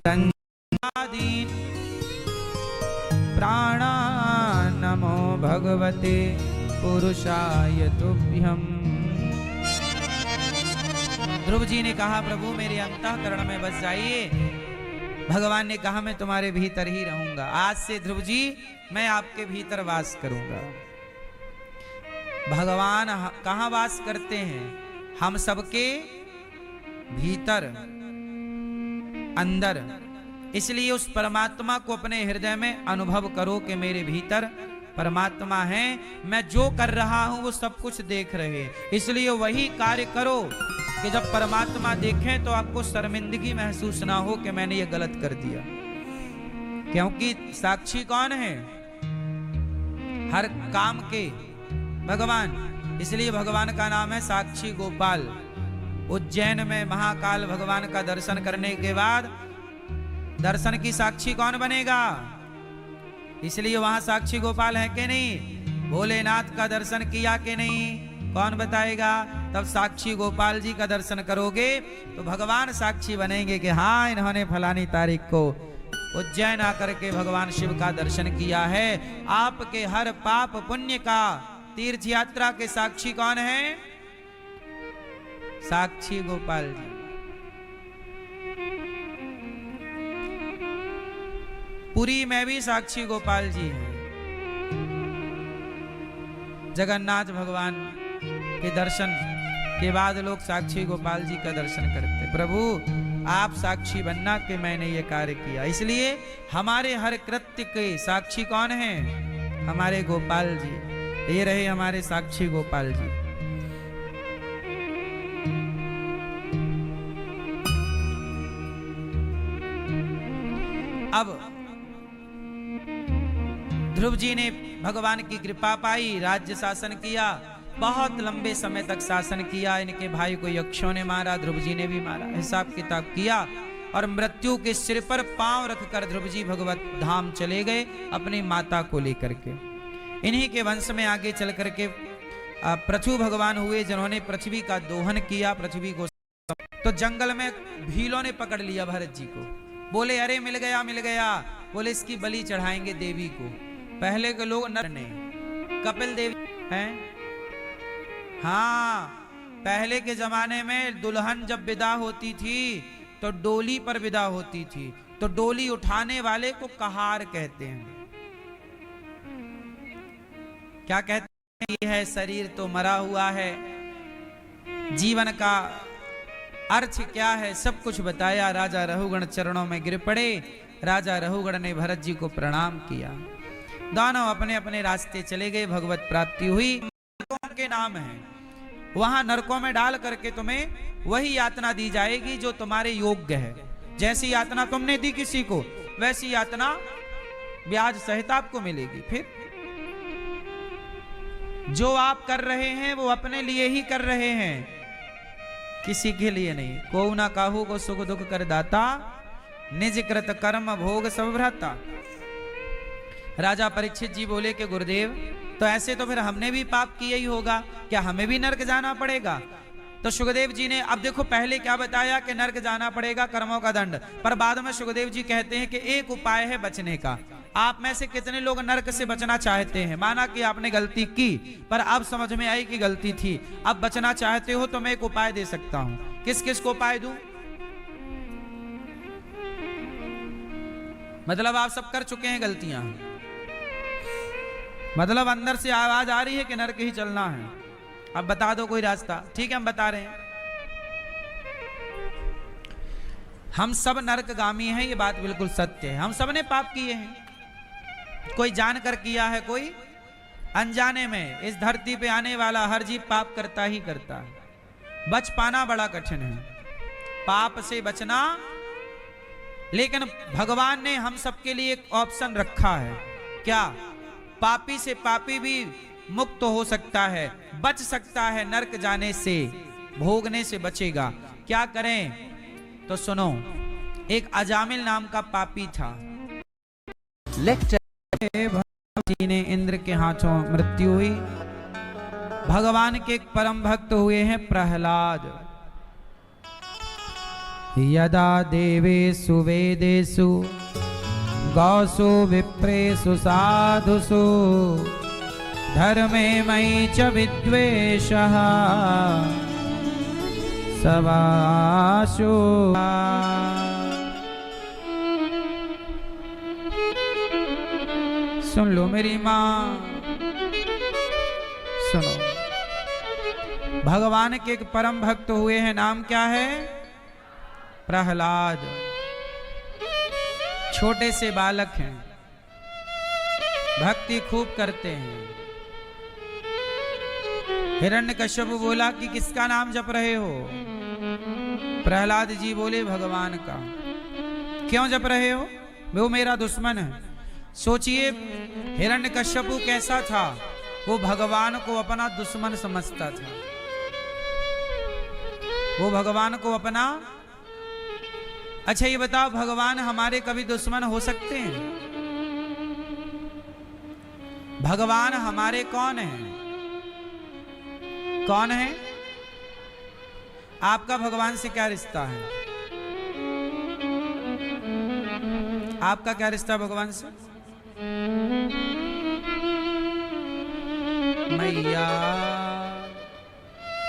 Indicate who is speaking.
Speaker 1: रंगादीन प्राणा नमो भगवते पुरुषाय तुभ्यम। ध्रुव जी ने कहा प्रभु मेरे अंतःकरण में बस जाइए। भगवान ने कहा मैं तुम्हारे भीतर ही रहूंगा। आज से ध्रुव जी मैं आपके भीतर वास करूंगा। भगवान कहाँ वास करते हैं? हम सबके भीतर, अंदर। इसलिए उस परमात्मा को अपने हृदय में अनुभव करो कि मेरे भीतर परमात्मा है, मैं जो कर रहा हूं वो सब कुछ देख रहे। इसलिए वही कार्य करो कि जब परमात्मा देखें तो आपको शर्मिंदगी महसूस ना हो कि मैंने ये गलत कर दिया। क्योंकि साक्षी कौन है? हर काम के भगवान। इसलिए भगवान का नाम है साक्षी गोपाल। उज्जैन में महाकाल भगवान का दर्शन करने के बाद दर्शन की साक्षी कौन बनेगा? इसलिए वहां साक्षी गोपाल है कि नहीं? भोलेनाथ का दर्शन किया कि नहीं? कौन बताएगा? तब साक्षी गोपाल जी का दर्शन करोगे तो भगवान साक्षी बनेंगे कि हाँ इन्होंने फलानी तारीख को उज्जैन आकर के भगवान शिव का दर्शन किया है। आपके हर पाप पुण्य का तीर्थ यात्रा के साक्षी कौन है? साक्षी गोपाल जी। पुरी में भी साक्षी गोपाल जी हैं। जगन्नाथ भगवान के दर्शन के बाद लोग साक्षी गोपाल जी का दर्शन करते। प्रभु आप साक्षी बनना कि मैंने ये कार्य किया। इसलिए हमारे हर कृत्य के साक्षी कौन है? हमारे गोपाल जी। ये रहे हमारे साक्षी गोपाल जी। अब ध्रुव जी ने भगवान की कृपा पाई, राज्य शासन किया, बहुत लंबे समय तक शासन किया। इनके भाई को यक्षों ने मारा, ध्रुव जी ने भी मारा, हिसाब किताब किया और मृत्यु के सिर पर पांव रखकर ध्रुव जी भगवत धाम चले गए अपनी माता को लेकर के। इन्हीं के वंश में आगे चल करके पृथु भगवान हुए जिन्होंने पृथ्वी का दोहन किया। पृथ्वी को तो जंगल में भीलों ने पकड़ लिया भरत जी को। बोले अरे मिल गया मिल गया। बोले इसकी बलि चढ़ाएंगे देवी को। पहले के लोग नर ने कपिल देवी हैं। हाँ, पहले के जमाने में दुल्हन जब विदा होती थी तो डोली पर विदा होती थी, तो डोली उठाने वाले को कहार कहते हैं। क्या कहते हैं? ये है शरीर तो मरा हुआ है, जीवन का अर्थ क्या है सब कुछ बताया। राजा रहुगण चरणों में गिर पड़े। राजा रहुगण ने भरत जी को प्रणाम किया। दोनों अपने अपने रास्ते चले गए। भगवत प्राप्ति हुई। नरकों के नाम है, वहां नरकों में डाल करके तुम्हें वही यातना दी जाएगी जो तुम्हारे योग्य है। जैसी यातना तुमने दी किसी को वैसी यातना ब्याज सहित आपको मिलेगी। फिर जो आप कर रहे हैं वो अपने लिए ही कर रहे हैं, किसी के लिए नहीं। को ना काहू को सुख दुख कर दाता, निज कृत कर्म भोग सब भ्राता। राजा परीक्षित जी बोले कि गुरुदेव तो ऐसे तो फिर हमने भी पाप किया ही होगा, क्या हमें भी नरक जाना पड़ेगा? तो सुखदेव जी ने अब देखो पहले क्या बताया कि नरक जाना पड़ेगा, कर्मों का दंड, पर बाद में सुखदेव जी कहते हैं कि एक उपाय है बचने का। आप में से कितने लोग नरक से बचना चाहते हैं? माना कि आपने गलती की पर अब समझ में आई कि गलती थी, अब बचना चाहते हो तो मैं एक उपाय दे सकता हूं। किस किस को उपाय दूं? मतलब आप सब कर चुके हैं गलतियां, मतलब अंदर से आवाज आ रही है कि नरक ही चलना है। अब बता दो कोई रास्ता। ठीक है हम बता रहे हैं। हम सब नरकगामी हैं, ये बात बिल्कुल सत्य है। हम सब ने पाप किए हैं, कोई जानकर किया है, कोई अनजाने में। इस धरती पे आने वाला हर जीव पाप करता ही करता है। बच पाना बड़ा कठिन है, पाप से बचना। लेकिन भगवान ने हम सबके लिए एक ऑप्शन रखा है। क्या? पापी से पापी भी मुक्त हो सकता है, बच सकता है नरक जाने से, भोगने से बचेगा। क्या करें? तो सुनो, एक अजामिल नाम का पापी था। जी ने इंद्र के हाथों मृत्यु हुई। भगवान के एक परम भक्त हुए हैं प्रहलाद। यदा देवेषु वेदेषु गौसु विप्रेषु साधुषु धर्मे मयि च विद्वेषः सवासु। सुन लो मेरी माँ, सुनो। भगवान के एक परम भक्त हुए हैं, नाम क्या है? प्रहलाद। छोटे से बालक हैं, भक्ति खूब करते हैं। हिरण्यकश्यप बोला कि किसका नाम जप रहे हो? प्रहलाद जी बोले भगवान का। क्यों जप रहे हो? वो मेरा दुश्मन है। सोचिए हिरण्यकश्यप कैसा था, वो भगवान को अपना दुश्मन समझता था। वो भगवान को अपना, अच्छा ये बताओ भगवान हमारे कभी दुश्मन हो सकते हैं? भगवान हमारे कौन है? कौन है? आपका भगवान से क्या रिश्ता है? आपका क्या रिश्ता भगवान से? मैया